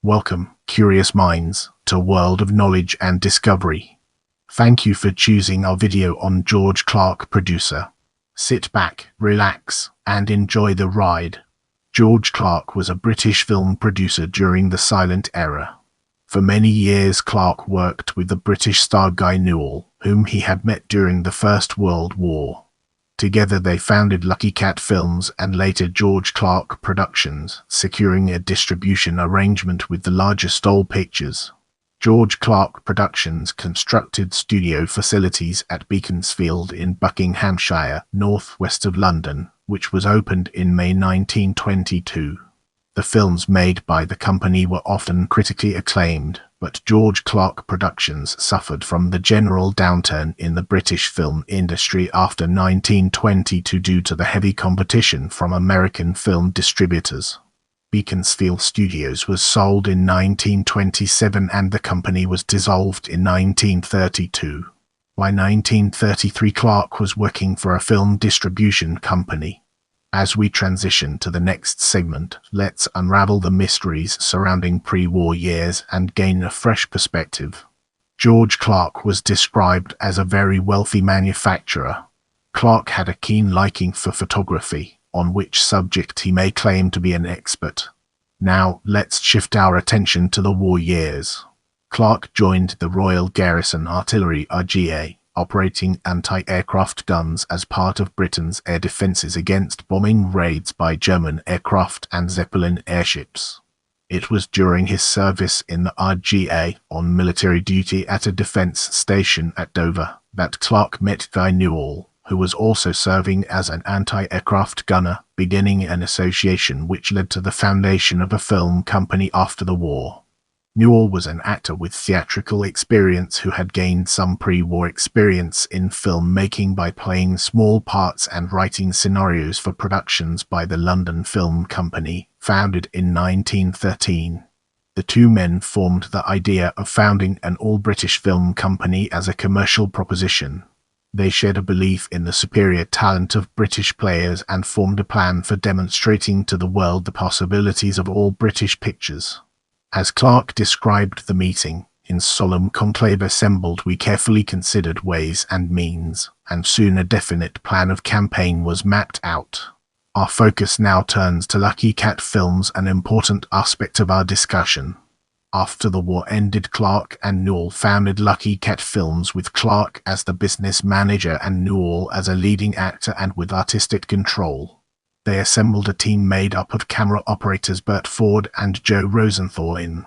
Welcome, curious minds, to a world of knowledge and discovery. Thank you for choosing our video on George Clark Producer. Sit back, relax, and enjoy the ride. George Clark was a British film producer during the silent era. For many years, Clark worked with the British star Guy Newall, whom he had met during the First World War. Together they founded Lucky Cat Films and later George Clark Productions, securing a distribution arrangement with the larger Stoll Pictures. George Clark Productions constructed studio facilities at Beaconsfield in Buckinghamshire, north-west of London, which was opened in May 1922. The films made by the company were often critically acclaimed, but George Clark Productions suffered from the general downturn in the British film industry after 1922 due to the heavy competition from American film distributors. Beaconsfield Studios was sold in 1927 and the company was dissolved in 1932. By 1933, Clark was working for a film distribution company. As we transition to the next segment, let's unravel the mysteries surrounding pre-war years and gain a fresh perspective. George Clark was described as a very wealthy manufacturer. Clark had a keen liking for photography, on which subject he may claim to be an expert. Now, let's shift our attention to the war years. Clark joined the Royal Garrison Artillery RGA, operating anti-aircraft guns as part of Britain's air defences against bombing raids by German aircraft and Zeppelin airships. It was during his service in the RGA on military duty at a defence station at Dover that Clark met Guy Newall, who was also serving as an anti-aircraft gunner, beginning an association which led to the foundation of a film company after the war. Newall was an actor with theatrical experience who had gained some pre-war experience in filmmaking by playing small parts and writing scenarios for productions by the London Film Company, founded in 1913. The two men formed the idea of founding an all-British film company as a commercial proposition. They shared a belief in the superior talent of British players and formed a plan for demonstrating to the world the possibilities of all British pictures. As Clark described the meeting, in solemn conclave assembled we carefully considered ways and means, and soon a definite plan of campaign was mapped out. Our focus now turns to Lucky Cat Films, an important aspect of our discussion. After the war ended, Clark and Newall founded Lucky Cat Films with Clark as the business manager and Newall as a leading actor and with artistic control. They assembled a team made up of camera operators Bert Ford and Joe Rosenthal in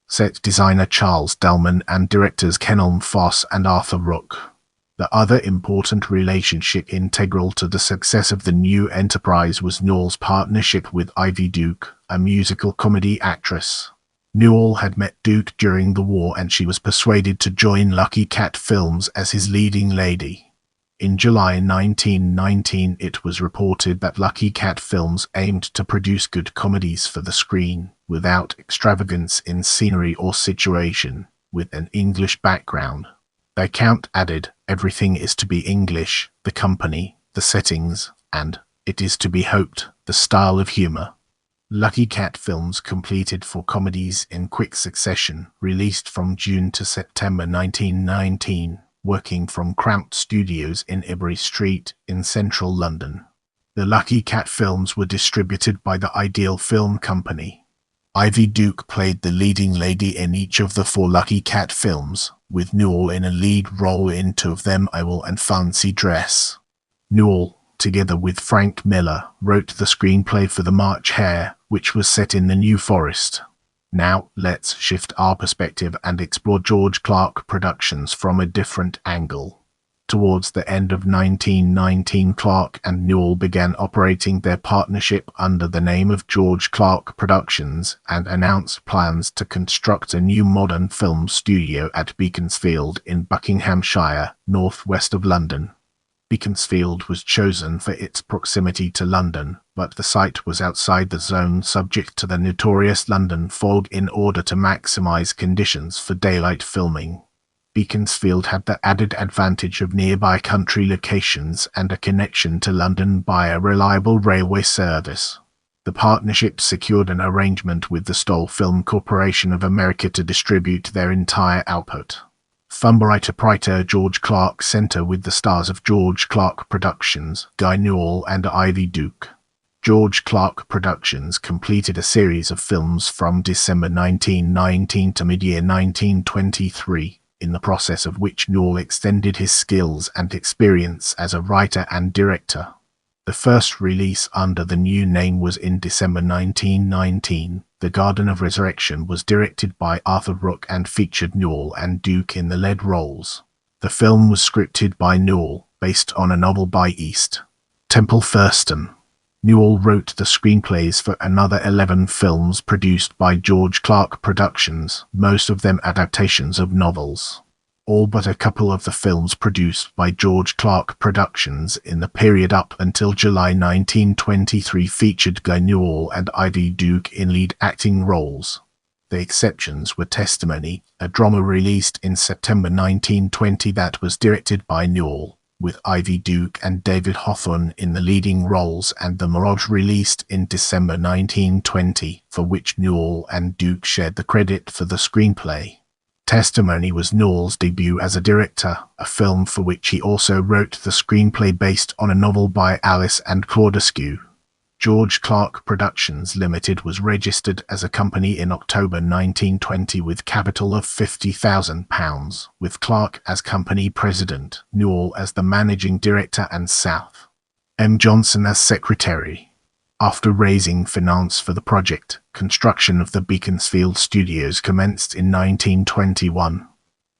set designer Charles Dellman and directors Kenelm Foss and Arthur Rook. The other important relationship integral to the success of the new enterprise was Newall's partnership with Ivy Duke, a musical comedy actress. Newall had met Duke during the war and she was persuaded to join Lucky Cat Films as his leading lady. In July 1919, it was reported that Lucky Cat Films aimed to produce good comedies for the screen, without extravagance in scenery or situation, with an English background. The account added, "Everything is to be English, the company, the settings, and, it is to be hoped, the style of humour." Lucky Cat Films completed 4 comedies in quick succession, released from June to September 1919. Working from cramped studios in Ebury Street in central London. The Lucky Cat Films were distributed by the Ideal Film Company. Ivy Duke played the leading lady in each of the 4 Lucky Cat films, with Newall in a lead role in 2 of them, I Will and Fancy Dress. Newall, together with Frank Miller, wrote the screenplay for The March Hare, which was set in the New Forest. Now, let's shift our perspective and explore George Clark Productions from a different angle. Towards the end of 1919, Clark and Newall began operating their partnership under the name of George Clark Productions and announced plans to construct a new modern film studio at Beaconsfield in Buckinghamshire, north-west of London. Beaconsfield was chosen for its proximity to London, but the site was outside the zone subject to the notorious London fog in order to maximise conditions for daylight filming. Beaconsfield had the added advantage of nearby country locations and a connection to London by a reliable railway service. The partnership secured an arrangement with the Stoll Film Corporation of America to distribute their entire output. Film writer George Clark Center with the stars of George Clark Productions, Guy Newall and Ivy Duke. George Clark Productions completed a series of films from December 1919 to mid-year 1923, in the process of which Newall extended his skills and experience as a writer and director. The first release under the new name was in December 1919. The Garden of Resurrection was directed by Arthur Rook and featured Newall and Duke in the lead roles. The film was scripted by Newall, based on a novel by East Temple Thurston. Newall wrote the screenplays for another 11 films produced by George Clark Productions, most of them adaptations of novels. All but a couple of the films produced by George Clark Productions in the period up until July 1923 featured Guy Newall and Ivy Duke in lead acting roles. The exceptions were Testimony, a drama released in September 1920 that was directed by Newall, with Ivy Duke and David Hawthorne in the leading roles, and The Mirage, released in December 1920, for which Newall and Duke shared the credit for the screenplay. Testimony was Newall's debut as a director, a film for which he also wrote the screenplay based on a novel by Alice and Claude Askew. George Clark Productions Limited was registered as a company in October 1920 with capital of £50,000, with Clark as company president, Newall as the managing director and South M. Johnson as secretary. After raising finance for the project, construction of the Beaconsfield Studios commenced in 1921.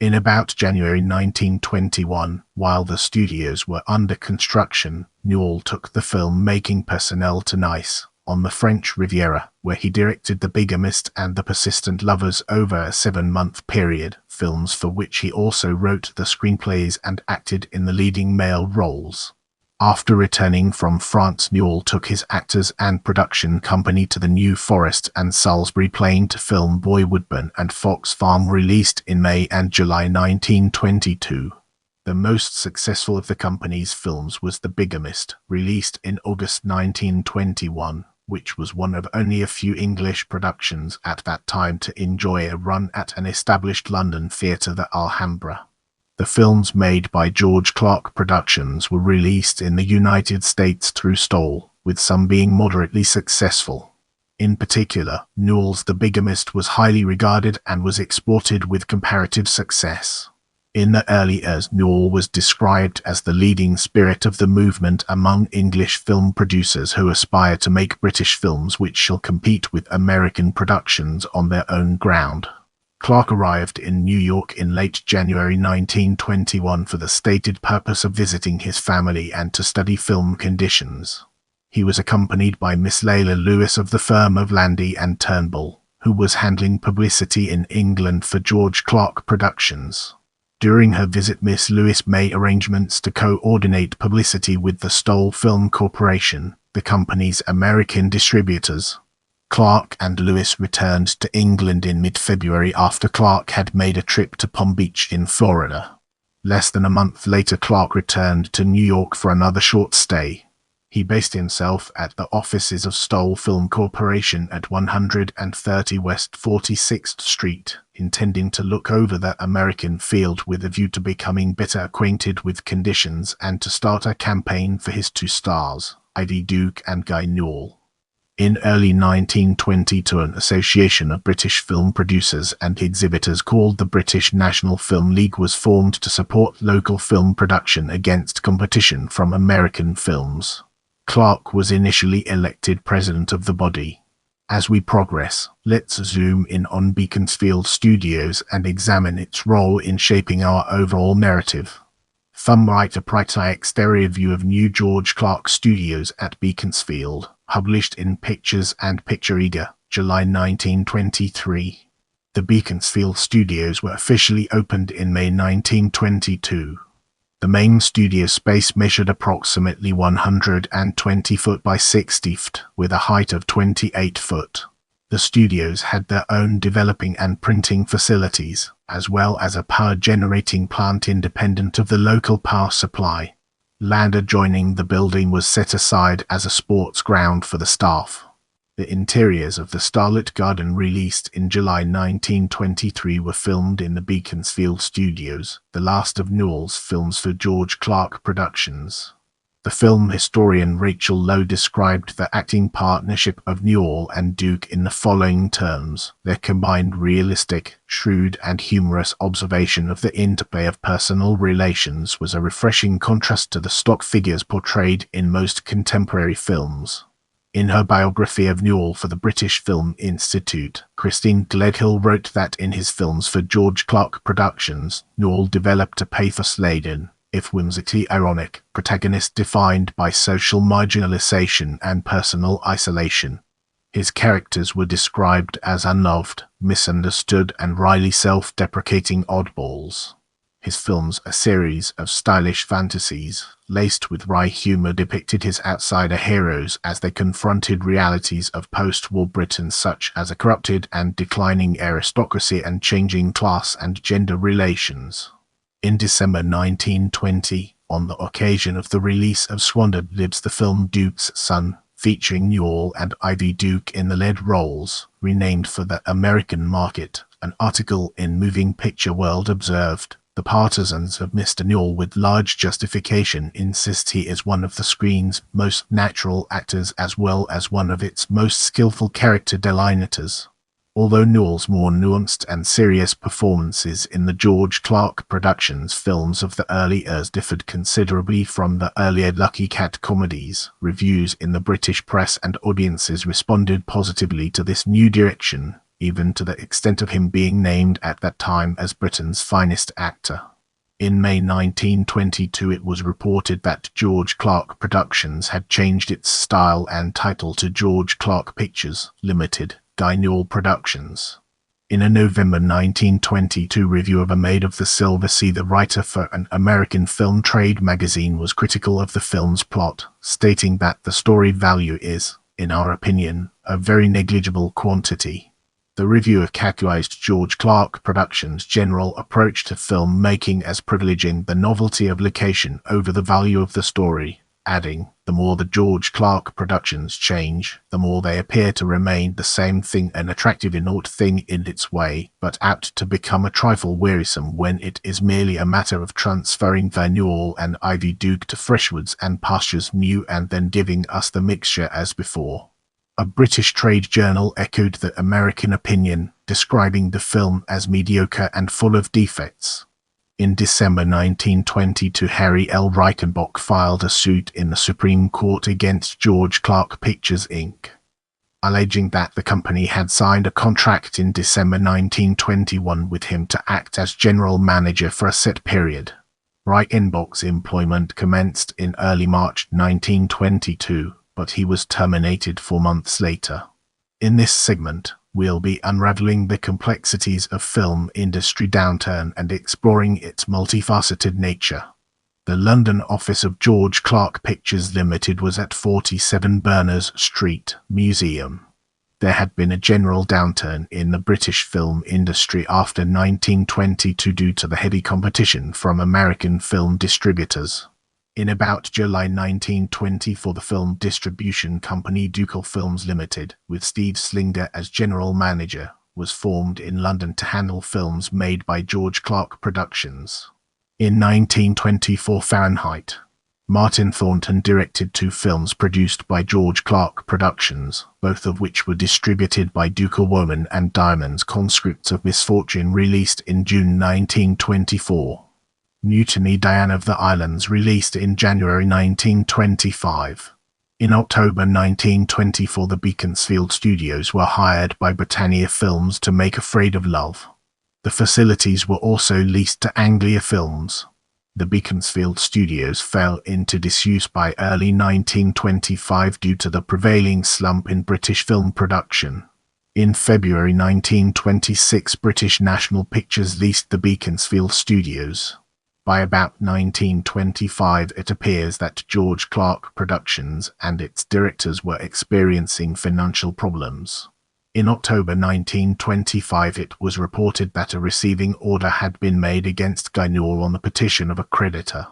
In about January 1921, while the studios were under construction, Newall took the film-making personnel to Nice, on the French Riviera, where he directed The Bigamist and The Persistent Lovers over a 7-month period, films for which he also wrote the screenplays and acted in the leading male roles. After returning from France, Newall took his actors and production company to the New Forest and Salisbury, playing to film Boy Woodburn and Fox Farm, released in May and July 1922. The most successful of the company's films was The Bigamist, released in August 1921, which was one of only a few English productions at that time to enjoy a run at an established London theatre, the Alhambra. The films made by George Clark Productions were released in the United States through Stoll, with some being moderately successful. In particular, Newall's The Bigamist was highly regarded and was exported with comparative success. In the early years, Newall was described as the leading spirit of the movement among English film producers who aspire to make British films which shall compete with American productions on their own ground. Clark arrived in New York in late January 1921 for the stated purpose of visiting his family and to study film conditions. He was accompanied by Miss Layla Lewis of the firm of Landy and Turnbull, who was handling publicity in England for George Clark Productions. During her visit, Miss Lewis made arrangements to coordinate publicity with the Stoll Film Corporation, the company's American distributors. Clark and Lewis returned to England in mid-February after Clark had made a trip to Palm Beach in Florida. Less than a month later, Clark returned to New York for another short stay. He based himself at the offices of Stoll Film Corporation at 130 West 46th Street, intending to look over the American field with a view to becoming better acquainted with conditions and to start a campaign for his two stars, Ivy Duke and Guy Newall. In early 1922, an association of British film producers and exhibitors called the British National Film League was formed to support local film production against competition from American films. Clark was initially elected president of the body. As we progress, let's zoom in on Beaconsfield Studios and examine its role in shaping our overall narrative. Thumb right, a exterior view of new George Clark Studios at Beaconsfield, published in Pictures and Picture Eager, July 1923. The Beaconsfield Studios were officially opened in May 1922. The main studio space measured approximately 120 foot by 60 foot, with a height of 28 foot. The studios had their own developing and printing facilities, as well as a power-generating plant independent of the local power supply. Land adjoining the building was set aside as a sports ground for the staff. The interiors of the Starlit Garden, released in July 1923, were filmed in the Beaconsfield Studios, the last of Newall's films for George Clark Productions. The film historian Rachel Lowe described the acting partnership of Newall and Duke in the following terms: their combined realistic, shrewd and humorous observation of the interplay of personal relations was a refreshing contrast to the stock figures portrayed in most contemporary films. In her biography of Newall for the British Film Institute, Christine Gledhill wrote that in his films for George Clark Productions, Newall developed a pathos-laden, if whimsically ironic, protagonist defined by social marginalization and personal isolation. His characters were described as unloved, misunderstood and wryly self-deprecating oddballs. His films, a series of stylish fantasies, laced with wry humor, depicted his outsider heroes as they confronted realities of post-war Britain, such as a corrupted and declining aristocracy and changing class and gender relations. In December 1920, on the occasion of the release of Swandard the film Duke's Son, featuring Newall and Ivy Duke in the lead roles, renamed for the American market, an article in Moving Picture World observed, "The partisans of Mr. Newall, with large justification, insist he is one of the screen's most natural actors as well as one of its most skillful character delineators." Although Newall's more nuanced and serious performances in the George Clark Productions films of the early years differed considerably from the earlier Lucky Cat comedies, reviews in the British press and audiences responded positively to this new direction, even to the extent of him being named at that time as Britain's finest actor. In May 1922, it was reported that George Clark Productions had changed its style and title to George Clark Pictures Limited, Guy Newall Productions. In a November 1922 review of A Maid of the Silver Sea, the writer for an American film trade magazine was critical of the film's plot, stating that the story value is, in our opinion, a very negligible quantity. The reviewer characterized George Clark Productions' general approach to film-making as privileging the novelty of location over the value of the story, adding, "The more the George Clark Productions change, the more they appear to remain the same thing, an attractive innate thing in its way, but apt to become a trifle wearisome when it is merely a matter of transferring the Newall and Ivy Duke to fresh woods and pastures new and then giving us the mixture as before." A British trade journal echoed the American opinion, describing the film as mediocre and full of defects. In December 1922, Harry L. Reichenbach filed a suit in the Supreme Court against George Clark Pictures, Inc., alleging that the company had signed a contract in December 1921 with him to act as general manager for a set period. Reichenbach's employment commenced in early March 1922, but he was terminated 4 months later. In this segment, we'll be unraveling the complexities of film industry downturn and exploring its multifaceted nature. The London office of George Clark Pictures Limited was at 47 Berners Street, Museum. There had been a general downturn in the British film industry after 1922 due to the heavy competition from American film distributors. In about July 1924, the film distribution company Ducal Films Limited, with Steve Slinger as general manager, was formed in London to handle films made by George Clark Productions. In 1924 Fahrenheit, Martin Thornton directed 2 films produced by George Clark Productions, both of which were distributed by Ducal Woman and Diamonds. Conscripts of Misfortune, released in June 1924. Mutiny Diane of the Islands, released in January 1925. In October 1924, the Beaconsfield Studios were hired by Britannia Films to make Afraid of Love. The facilities were also leased to Anglia Films. The Beaconsfield Studios fell into disuse by early 1925 due to the prevailing slump in British film production. In February 1926, British National Pictures leased the Beaconsfield Studios. By about 1925, it appears that George Clark Productions and its directors were experiencing financial problems. In October 1925, it was reported that a receiving order had been made against Guy Newall on the petition of a creditor.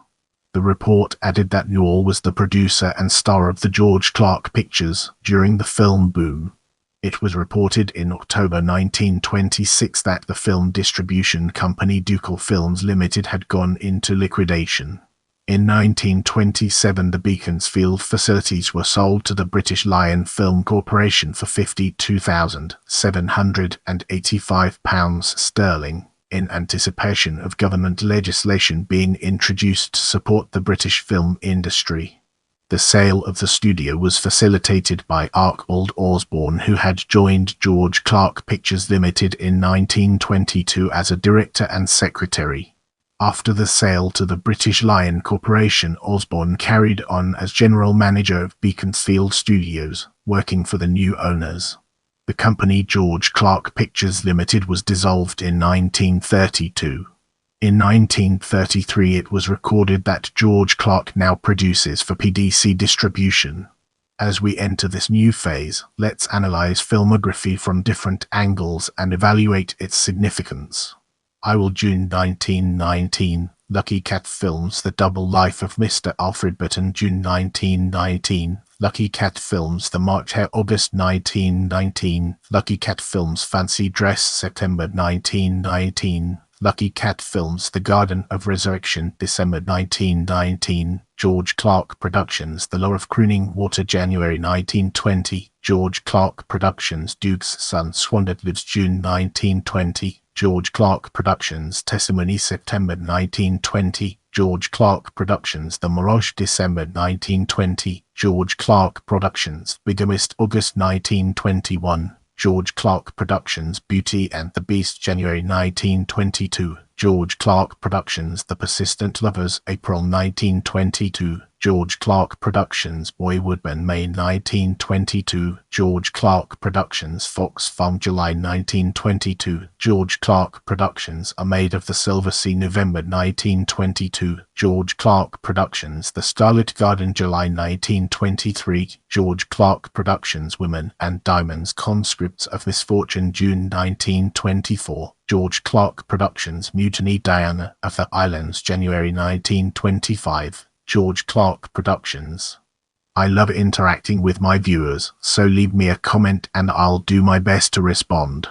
The report added that Newall was the producer and star of the George Clark Pictures during the film boom. It was reported in October 1926 that the film distribution company Ducal Films Limited had gone into liquidation. In 1927, the Beaconsfield facilities were sold to the British Lion Film Corporation for £52,785 in anticipation of government legislation being introduced to support the British film industry. The sale of the studio was facilitated by Archibald Osborne, who had joined George Clark Pictures Limited in 1922 as a director and secretary. After the sale to the British Lion Corporation, Osborne carried on as general manager of Beaconsfield Studios, working for the new owners. The company George Clark Pictures Limited was dissolved in 1932. In 1933 it was recorded that George Clark now produces for PDC Distribution. As we enter this new phase, let's analyze filmography from different angles and evaluate its significance. June 1919, Lucky Cat Films The Double Life of Mr. Alfred Burton. June 1919, Lucky Cat Films The March Hare. August 1919, Lucky Cat Films Fancy Dress. September 1919, Lucky Cat Films The Garden of Resurrection. December 1919, George Clark Productions The Law of Crooning Water. January 1920, George Clark Productions Duke's Son Swandered Lives. June 1920, George Clark Productions Testimony. September 1920, George Clark Productions The Mirage. December 1920, George Clark Productions Bigamist. August 1921, George Clark Productions Beauty and the Beast. January 1922, George Clark Productions The Persistent Lovers. April 1922, George Clark Productions Boy Woodman. May 1922, George Clark Productions Fox Farm. July 1922, George Clark Productions A Maid of the Silver Sea. November 1922, George Clark Productions The Starlit Garden. July 1923, George Clark Productions Women and Diamonds Conscripts of Misfortune. June 1924, George Clark Productions Mutiny Diana of the Islands. January 1925, George Clark Productions. I love interacting with my viewers, so leave me a comment and I'll do my best to respond.